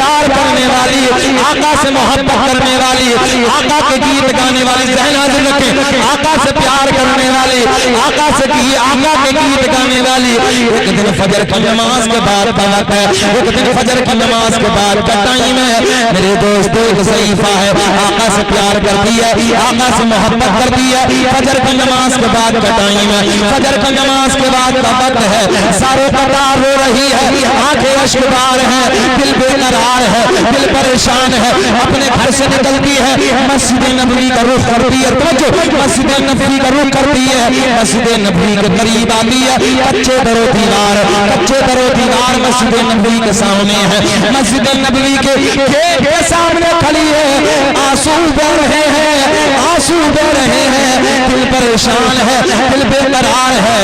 प्यार करने वाली, आका से मोहब्बत करने वाली, आका के गीत गाने वाली, ज़हन हाज़िर रखें, आका से प्यार करने वाली, आका के गीत गाने वाली। एक दिन फजर की नमाज के बाद का वक्त है, एक दिन फजर की नमाज के बाद का टाइम है। मेरे दोस्तों एक ज़ईफ़ा है, आका से प्यार करती है, आका से मोहब्बत करती है। फजर की नमाज के बाद का टाइम है, फजर की नमाज के बाद का वक्त है। सारों कतार रो रही है, आंखें अश्कबार है, दिल बेकरार है, दिल परेशान है, अपने घर से निकलती है, मस्जिद नबवी का रुख करती है, मस्जिद नबवी का रुख करती है, मस्जिद नबवी के करीब आती है। कच्चे दरो दीवार मस्जिद नबवी के सामने है, मस्जिद नबवी के गेट के सामने खड़ी है। आंसू बह रहे हैं, दिल परेशान है, दिल बेकरार है,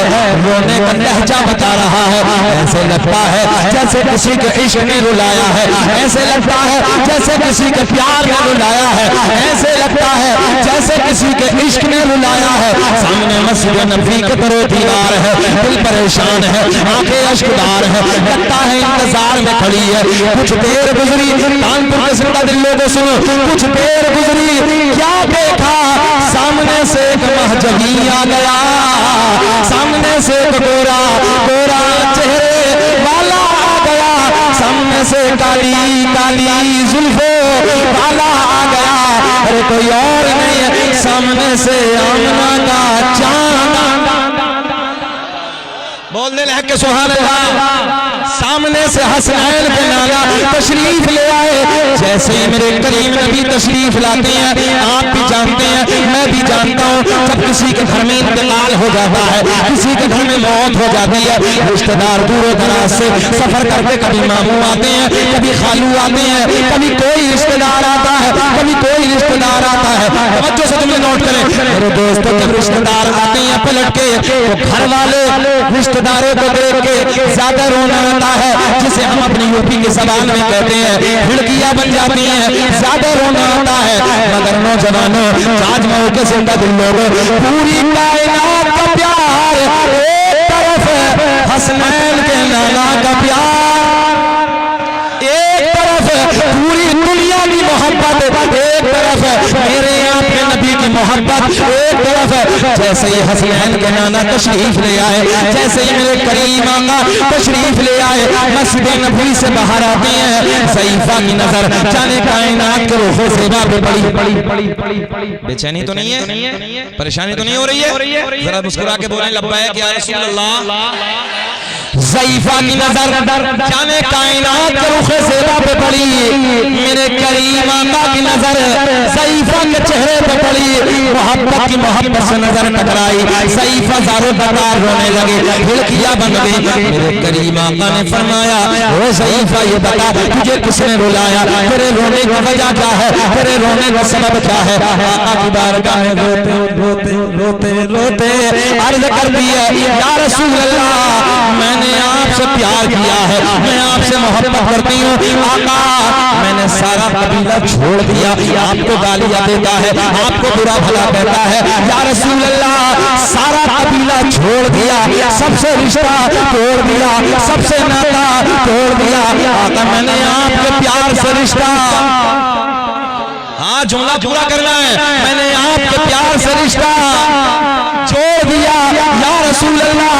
रोने का लहजा बता रहा है। ऐसे लगता है जैसे किसी के इश्क ने रुलाया है, ऐसे लगता है जैसे किसी के प्यार ने रुलाया है, ऐसे लगता है जैसे किसी के इश्क ने रुलाया है। सामने मस्जिद नबवी के दरो दीवार है, दिल परेशान है, आंखें अश्कदार है, लगता है इंतजार में खड़ी है। कुछ देर गुजरी, कानपुर के जिंदा दिल लोगों सुनो, कुछ देर गुजरी, क्या देखा? सामने से एक महजबी आ गया, सामने से एक गोरा चेहरे वाला आ गया, सामने से काली जुल्फों वाला आ गया। अरे कोई और नहीं है, सामने से आमना का चांद। बोलने लग के सुभान अल्लाह। सामने से हसनैन के नाना तशरीफ ले आए। जैसे ही मेरे करीम नबी तशरीफ लाते हैं, आप भी जानते हैं, मैं भी जानता हूँ, जब किसी के घर में इंतकाल हो जाता है, किसी के घर में मौत हो जाती है, रिश्तेदार दूर दराज से सफर करके कभी मामू आते हैं, कभी खालू आते हैं, कभी कोई रिश्तेदार आता है, कभी कोई रिश्तेदार आता है। बच्चों से तुम नोट करें मेरे दोस्तों, जब रिश्तेदार आते हैं पलट के, तो घर वाले रिश्तेदारों को देख के ज्यादा रोना आता है, जिसे हम अपनी यूपी की ज़बान में कहते हैं खिड़कियां बन जाती हैं, ज्यादा रोना आता है। मगर नौजवानों, आज मऊ के जिंदा दिल लोगों, पूरी कायनात का प्यार एक तरफ, हसनैन के नाना का प्यार एक तरफ, पूरी दुनिया की मोहब्बत एक तरफ, मेरे आपके नबी की मोहब्बत एक तरफ। जैसे ही हसनैन के नाना तशरीफ ले आए, जैसे ही मेरे करीम आका तशरीफ ले आए, मस्जिद नबवी से बाहर आते हैं, ज़ईफ़ा की नजर जाने कायनात के रुखों से पे पड़ी। बेचैनी तो नहीं है, परेशानी तो नहीं हो रही है? जरा मुस्कुरा के बोलें लब्बैक या रसूल अल्लाह। ज़ईफ़ा की नजर जाने कायनात के रुखे ज़ेबा पे पड़ी, मेरे करीम आका की नजर ज़ईफ़ा के चेहरे पे पड़ी, मोहब्बत से नजर टकराई, ज़ईफ़ा ज़ारो बकार रोने लगे, खिड़कियां बन गई। मेरे करीम आका ने फरमाया, ओ ज़ईफ़ा ये बता तुझे किसने रुलाया, तेरे रोने की वजह क्या है, तेरे रोने का सबब क्या है? आका की बारगाह में रोते अर्ज़ कर दी है, या रसूल अल्लाह, मैंने आपसे प्यार किया है, मैं आपसे मोहब्बत करती हूँ। आका, मैंने सारा कबीला छोड़ दिया, आपको गालियाँ देता है, आपको बुरा भला कहता है। या रसूल अल्लाह, सारा कबीला छोड़ दिया, सबसे रिश्ता तोड़ दिया, सबसे नाता तोड़ दिया। आका, मैंने आपके प्यार से रिश्ता, हाँ जुमला पूरा करना है, मैंने आपके प्यार से रिश्ता छोड़ दिया। या रसूल अल्लाह,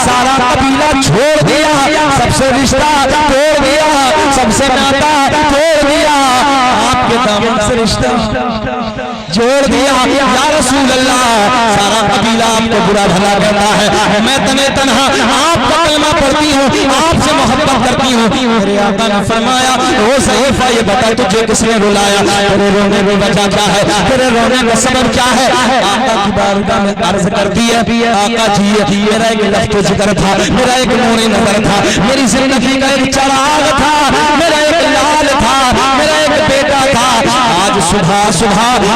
सारा कबीला छोड़ दिया, सबसे रिश्ता तोड़ दिया, सबसे नाता तोड़ दिया, आपके दामन से रिश्ता जोड़ दिया। या रसूल अल्लाह, सारा कबीला आपको बुरा भला कहता है, मैं तने तन्हा आपका कलमा पढ़ती हूँ, आपसे मोहब्बत करती हूँ। मेरे आका ने फरमाया, ओ ज़ईफ़ा ये बता तुझे किसने रुलाया, तेरे रोने की वजह क्या है, तेरे रोने का सबब क्या है? आका की बारगाह में अर्ज करती है, आका जी मेरा एक लफ्ज़ जिक्र था, मेरा एक नूरी नजर था, मेरी जिंदगी का एक चिराग था, मेरा एक लाल था, मेरा एक बेटा था। आज सुबह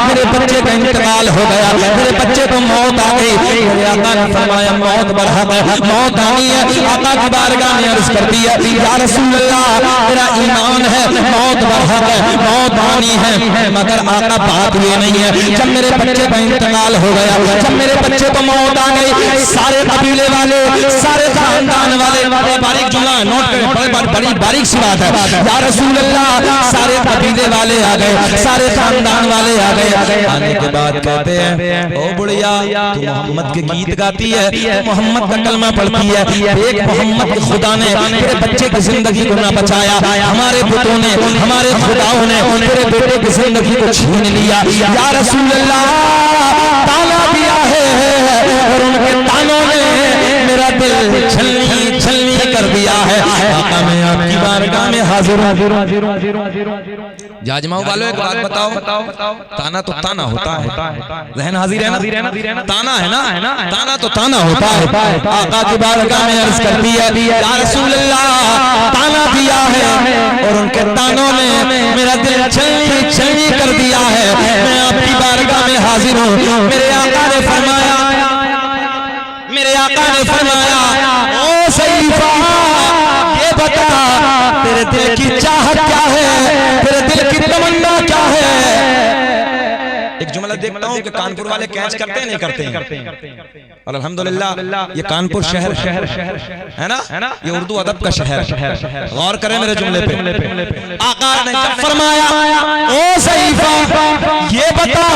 मेरे बच्चे का इंतकाल हो गया, मेरे बच्चे को मौत आ गई। मेरे आका ने फरमाया, मौत बरहक है, मौत आनी है। आका की बारगाह में अर्ज करती है, या रसूल अल्लाह, मेरा ईमान है, मौत बरहक है, मौत आनी है, मगर आका बात ये नहीं है। जब मेरे बच्चे का इंतकाल हो गया, जब मेरे बच्चे को मौत आ गई, सारे कबीले वाले, सारे खानदान वाले, बारीक जुमला नोट करें, बड़ी बारीक सी बात है। या रसूल अल्लाह, सारे कबीले वाले आ गए, सारे खानदान वाले आ गए। आने के बाद कहते हैं, ओ बुढ़िया तू मोहम्मद के गीत गाती है, मोहम्मद का कलमा पढ़ती है, एक मोहम्मद के खुदा ने तेरे बच्चे की जिंदगी को ना बचाया, हमारे पुत्रों ने, हमारे खुदाओं ने तेरे बेटे की जिंदगी को छीन लिया। या रसूल अल्लाह, ताना दिया है और उनके तानों ने मेरा दिल छलनी छलनी कर दिया है। आका मैं आपकी बारगाह में हाजिर हूं। जाजमाओ वालों एक बात बताओ, ताना तो ताना होता है, जहन हाजिर है ना, ताना है ना, ताना तो ताना होता है। आका की बारगाह में अर्ज करती है, या रसूल अल्लाह, ताना दिया है और उनके तानों ने मेरा दिल छलनी छलनी कर दिया है। मैं आपकी बारगाह में हाजिर हूँ। मेरे आका ने फरमाया, मेरे आका ने फरमाया, ओ सईफा ये बता तेरे दिल की चाहत क्या है, तेरे दिल की तमन्ना क्या है। एक जुमला देखता हूँ कि कानपुर वाले कैच करते हैं नहीं करते हैं, और अल्हम्दुलिल्लाह ये कानपुर शहर है ना, ये उर्दू अदब का शहर। गौर करें मेरे जुमले पे। आका ने फरमाया, ओ सईफा ये बता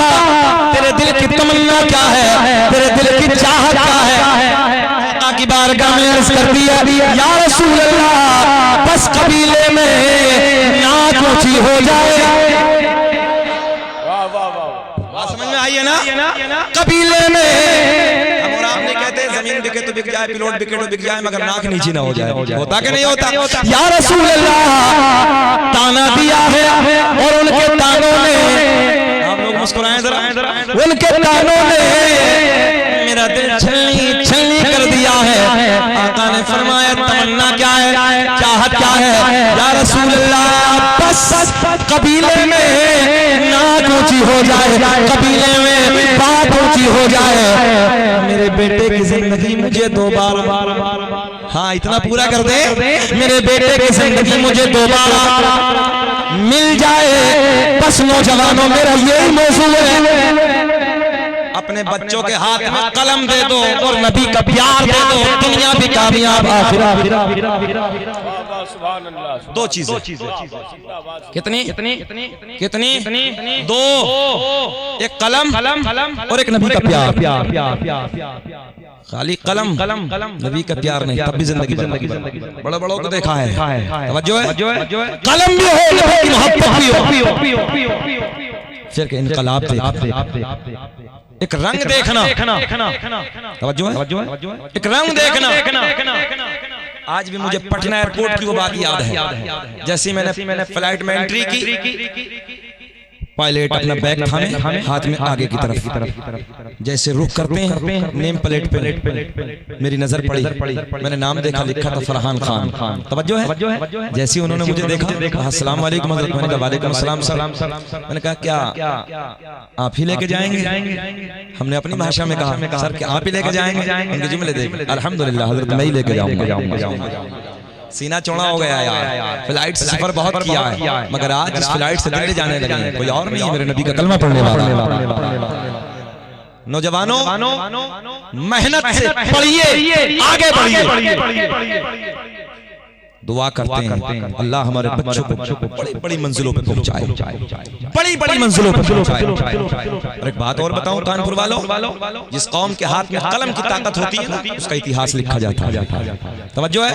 तेरे दिल की तमन्ना क्या है, तेरे दिल की चाहत क्या है। आका की बारगाह में अर्ज कर दिया, या रसूल अल्लाह, बस कबीले में नाक ऊंची हो जाए। समझ में आई है ना, कबीले में हम और आप नहीं कहते जमीन बिके तो बिक जाए, प्लॉट बिके तो बिक जाए, मगर नाक नीचे ना हो जाए। होता कि नहीं होता? या रसूल अल्लाह, ताना दिया है और उनके तानों ने, आप लोग मुस्कुराएं जरा, उनके तानों ने मेरा दिल छलनी छलनी कर दिया है। आका ने फरमाया, तमन्ना क्या है, चाहत क्या है। या रसूल अल्लाह, बस कबीले में नाक ऊंची हो जाए, कबीले में बात ऊंची हो जाए, मेरे बेटे की जिंदगी मुझे दोबारा, हाँ इतना पूरा कर दे, मेरे बेटे की जिंदगी मुझे दोबारा मिल जाए। बस नौजवानों मेरा यही मौजू है, अपने बच्चों के हाथ में कलम दे दो और नबी का प्यार दे दो, दुनिया भी कामयाब, आखिरत। दो चीजें, कितनी कितनी दो, एक कलम और एक नबी का प्यार। खाली कलम नबी का प्यार नहीं, तब भी जिंदगी बड़ा बड़ों को देखा है। तवज्जो है, कलम भी हो, नबी की मोहब्बत भी हो, फिर के इनकलाब दे, एक रंग देखना, तवज्जो है, एक रंग देखना। आज भी मुझे पटना एयरपोर्ट की वो बात याद है, जैसे मैंने फ्लाइट में एंट्री की, पायलट अपना बैग थामे, हाथ में आगे की तरफ जैसे रुख करते हैं, नेम प्लेट पे मेरी नजर पड़ी, मैंने नाम देखा, लिखा था फरहान खान। तवज्जो है, जैसे उन्होंने मुझे देखा, अस्सलाम वालेकुम हज़रत, मैंने कहा वालेकुम सलाम सर। मैंने कहा क्या आप ही लेके जाएंगे? हमने अपनी भाषा में कहा, सर क्या आप ही लेके जाएंगे? उनके जुमले देख, अल्हम्दुलिल्लाह हज़रत मैं ही लेके जाऊंगा। सीना चौड़ा हो गया यार, फ्लाइट से सफर बहुत किया है, मगर आज इस फ्लाइट से दिल्ली जाने लगे, कोई और नहीं, मेरे नबी का कलमा पढ़ने वाला। नौजवानों मेहनत से पढ़िए, आगे बढ़िए, दुआ करते हैं अल्लाह हमारे बच्चों को बड़ी बड़ी मंजिलों पे पहुंचाए, बड़ी बड़ी मंजिलों पे पहुंचाए। और एक बात और बताऊं कानपुर वालों, जिस कौम के हाथ में कलम की ताकत होती है ना, उसका इतिहास लिखा जाता है। तवज्जो है,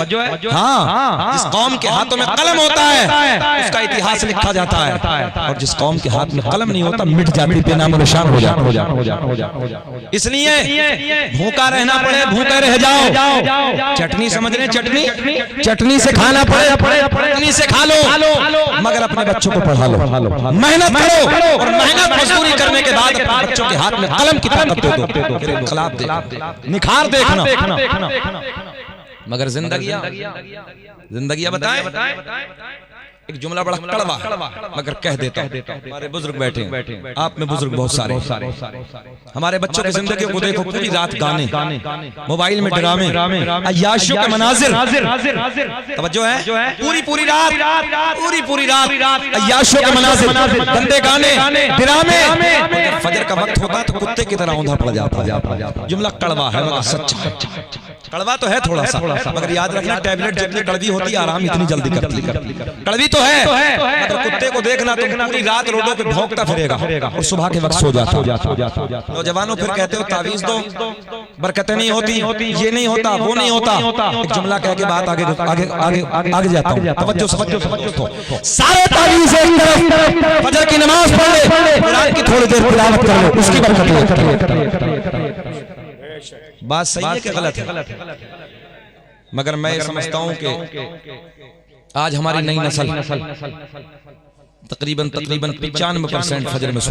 हाँ, जिस कौम के हाथों में कलम होता है उसका इतिहास लिखा जाता है, और जिस कौम के हाथ में कलम नहीं होता मिट जाती, बेनामो निशान हो जाता। इसलिए भूखा रहना पड़े, भूखे रह जाओ, चटनी समझ रहे, चटनी से खाना पड़े, चटनी से खा लो, मगर अपने बच्चों को पढ़ा लो, मेहनत करो, और मेहनत मजदूरी करने के बाद अपने बच्चों के हाथ में कलम की ताकत दे दो, खिलाफ दे, निखार देखना। मगर जिंदगियां बताएं, एक जुमला बड़ा कड़वा मगर कह देता हूं। हमारे बुजुर्ग बैठे हैं, आप में बुजुर्ग बहुत सारे। हमारे बच्चों की जिंदगी को देखो, पूरी रात गाने, मोबाइल में ड्रामे, अय्याशों के मनाजिर, तवज्जो है, पूरी रात अय्याशों के मनाजिर, गंदे गाने, ड्रामे। फजर का वक्त होता तो कुत्ते की तरह औंधा पड़ जाता। जुमला कड़वा है मगर सच्चा। कड़वा तो है थोड़ा सा, मगर याद रखना टेबलेट जितनी कड़वी होती है आराम इतनी जल्दी करती है। कड़वी तो है, मगर कुत्ते को देखना तो पूरी रात रोडों पे भौंकता फिरेगा और सुबह के वक्त सो जाता। नौजवानों फिर कहते हो तावीज दो, बरकतें नहीं होती, ये नहीं होता, वो नहीं होता। एक जुमला कह के बात आगे जाता हूं। तवज्जो समझो। सारे तावीज एक तरफ, फजर की नमाज पढ़ ले, कुरान की थोड़ी देर तिलावत कर लो, उसकी बरकत। बात सही है कि गलत है? मगर मैं समझता हूं कि आज हमारी नई नस्ल तकरीबन 95% फजर में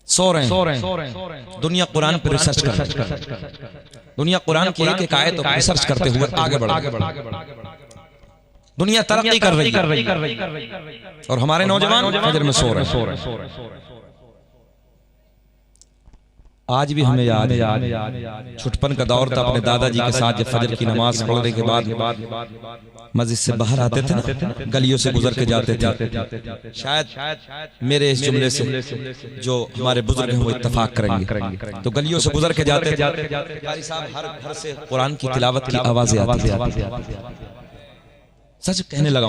सो रहे हैं। दुनिया कुरान पर रिसर्च कर रही है, दुनिया कुरान की एक आयत पर रिसर्च करते हुए आगे बढ़, दुनिया तरक्की कर रही है और हमारे नौजवान फजर में सो रहे हैं। आज भी हमें याद है, छुटपन का दौर था, अपने दादाजी के साथ जब फजर की नमाज पढ़ने के बाद मस्जिद से बाहर आते थे ना, गलियों से गुजर के जाते थे। शायद मेरे इस जुमले से जो हमारे बुजुर्ग हैं वो इत्तफाक करेंगे। तो गलियों से गुजर के जाते कारी साहब हर घर से कुरान की तिलावत की आवाजें आती थी। सच कहने लगा,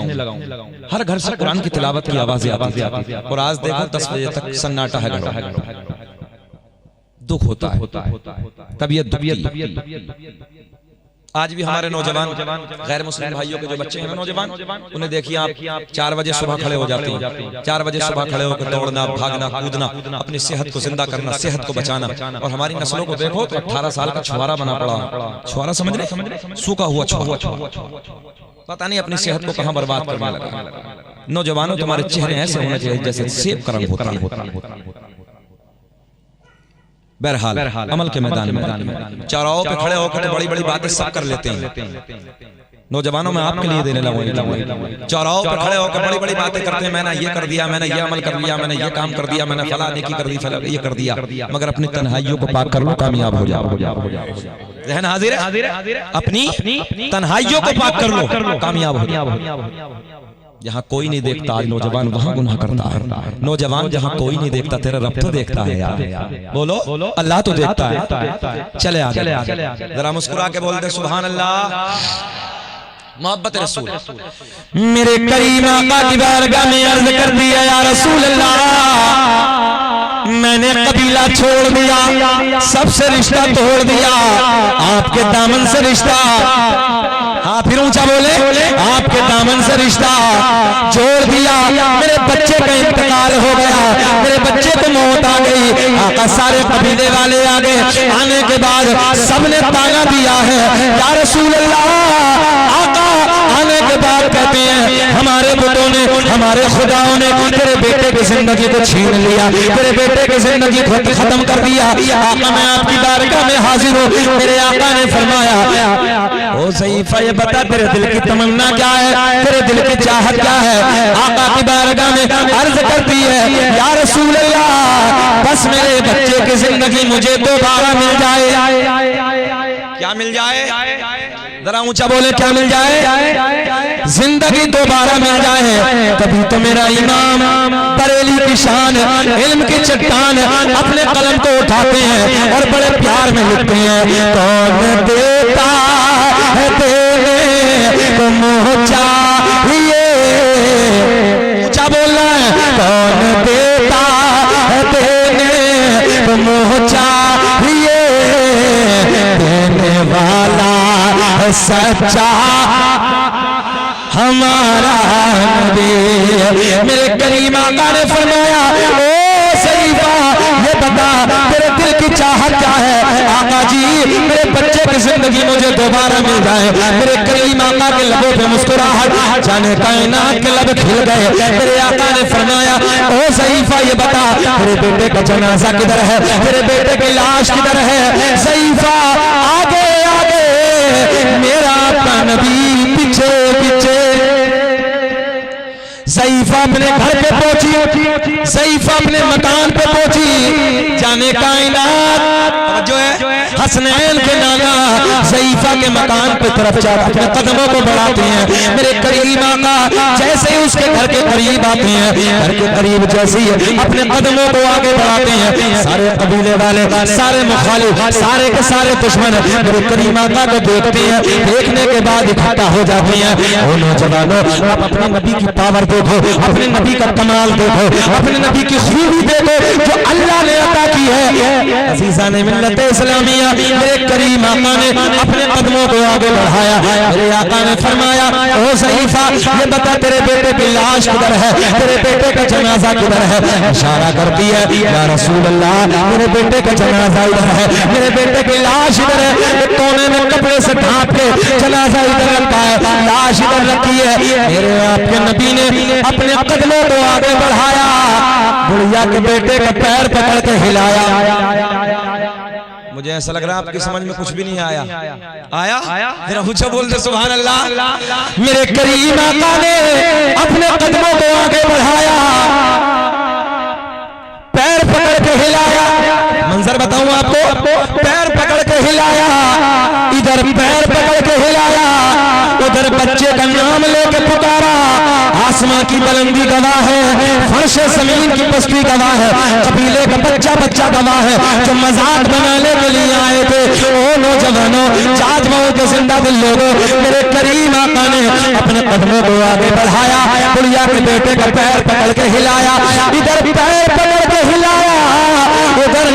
हर घर से कुरान की तिलावत की आवाजें आती थी। और आज देखो 10 बजे तक सन्नाटा है, दुख होता है, तबीयत। आज भी हमारे नौजवान गैर मुस्लिम भाइयों के जो बच्चे हैं नौजवान, उन्हें देखिए आप 4 बजे सुबह खड़े हो जाते हैं। 4 बजे सुबह खड़े होकर दौड़ना, भागना, कूदना, अपनी सेहत को जिंदा करना, सेहत को बचाना। और हमारी नस्लों को देखो तो 18 साल का छुआरा बना पड़ा। छुआरा समझ रहे, सूखा हुआ छुआरा, पता नहीं अपनी सेहत को कहां बर्बाद करने लगा। नौजवानों, तुम्हारे चेहरे ऐसे होने चाहिए जैसे सेब का रंग होता है। बहरहाल अमल के मैदान में चौराहों पे खड़े होकर तो बड़ी बड़ी बातें सब कर लेते हैं। नौजवानों में आपके लिए देने लगूंगा, चौराहों पे खड़े होकर बड़ी बड़ी बातें करते हैं, मैंने ये कर दिया, मैंने ये अमल कर लिया, मैंने ये काम कर दिया, मैंने फला नेकी कर दी, फला ये कर दिया। मगर अपनी तन्हाइयों को पाक कर लो, कामयाब हो जाओ। ज़हन हाजिर है, अपनी तन्हाइयों को पाक कर लो, कामयाब हो जाओ। जहाँ कोई नहीं देखता आज नौजवान वहां गुनाह करता है। नौजवान जहाँ कोई नहीं देखता, तेरा रब तो देखता है यार। बोलो अल्लाह तो देखता है। चले आगे, जरा मुस्कुरा के बोल दे सुभान अल्लाह। मोहब्बत रसूल, मेरे करीम आका की बारगाह में अर्ज कर दिया, या रसूल अल्लाह, मैंने कबीला छोड़ दिया, सबसे रिश्ता तोड़ दिया, आपके दामन से रिश्ता, हाँ फिर ऊंचा बोले, आपके दामन से रिश्ता जोड़ दिया। मेरे बच्चे का इंतकाल हो गया, मेरे बच्चे को मौत आ गई। आका सारे कबीले वाले आ गए, आने के बाद सबने ताना दिया है, या रसूल अल्लाह। आका आने के बाद कहते हैं, हमारे बुतों ने, हमारे खुदाओं ने तेरे बेटे की जिंदगी को छीन लिया, तेरे बेटे की जिंदगी को खत्म कर दिया। आका मैं आपकी बारगाह में हाजिर हूँ। मेरे आका ने फरमाया, ओ सईफा ये बता तेरे दिल की तमन्ना क्या है, तेरे दिल की चाहत क्या है। आका की बारगाह में अर्ज करती है, या रसूल अल्लाह, बस मेरे बच्चे की जिंदगी मुझे दोबारा मिल जाए। क्या मिल जाए? जरा ऊंचा बोले, क्या मिल जाए? जिंदगी दोबारा मिल जाए। तभी तो मेरा इमाम बरेली की शान, इल्म की चट्टान, अपने कलम को उठाते हैं और बड़े प्यार में लिखते हैं, कौन देता है देने को मुँह चाहिए। ऊंचा बोलना है, कौन देता है देने को मुँह चाहिए, देने वाला सच्चा हमारा नबी। मेरे करीम आका ने फरमाया, ओ सईफा ये बता तेरे दिल की चाहत क्या है। आका जी मेरे बच्चे की जिंदगी मुझे दोबारा मिल जाए। मेरे करीम आका के लबों पे मुस्कुराहट जाने कायनात के लब खिल गए। मेरे आका ने फरमाया, ओ सईफा ये बता तेरे बेटे का जनाजा किधर है, तेरे बेटे की लाश किधर है। सईफा आगे आगे, मेरा अपना नबी पीछे ज़ईफ़ा अपने घर पे पहुंची, ज़ईफ़ा अपने मकान पे पहुंची। जाने कायनात जो है हसनैन के नाना ज़ईफ़ा के मकान पे तरफ जाकर अपने कदमों को बढ़ाते हैं। मेरे करीब आका जैसे ही उसके घर के करीब आते हैं, घर के करीब जैसे ही अपने कदमों को आगे बढ़ाते हैं, सारे कबीले वाले, सारे मुखालिफ, सारे के सारे दुश्मन मेरे करीम आका को देखते हैं। देखने के बाद इकट्ठा हो जाते हैं। ओ नौजवानों, आप अपने नबी की पावर देखो, अपने नबी का कमाल देखो, अपने नबी की खूबी देखो जो अल्लाह ने अता की है। अज़ीज़ान मिल्लत इस्लामिया, मेरे करीम आका ने अपने कदमों को आगे बढ़ाया। मेरे आका ने फरमाया, ओ ज़ईफ़ा ये बता तेरे बेटे की लाश किधर है, तेरे बेटे का जनाजा किधर है। इशारा करती है, या रसूल अल्लाह मेरे बेटे का जनाजा इधर है, मेरे बेटे की लाश इधर है। एक कोने में कपड़े से ढांप के जनाजा इधर रखा है, लाश इधर रखी है। मेरे आपके नबी ने अपने कदमों को आगे बढ़ाया, बुढ़िया के बेटे का पैर पकड़ के हिलाया। मुझे ऐसा लग रहा है आपकी समझ में कुछ भी नहीं आया। आया मेरा ऊंचा बोल दे सुभान अल्लाह। मेरे करीम आका ने अपने कदमों को आगे बढ़ाया, पैर पकड़ के हिलाया। मंजर बताऊं आपको, पैर पकड़ के हिलाया, इधर पैर पकड़ के हिलाया, उधर बच्चे का नाम लेके पुकारा। आसमां की बुलंदी गवाह है, फर्श ज़मीन की पस्ती गवाह है, कबीले का बच्चा बच्चा गवाह है जो मजाक बनाने के लिए आए थे। ओ नौजवानों, जाजमाओं के जिंदा दिल लोगों, मेरे करीम आका ने अपने कदमों को आगे बढ़ाया, बुढ़िया के बेटे का पैर पकड़ के हिलाया, इधर पैर पकड़ के हिलाया, उधर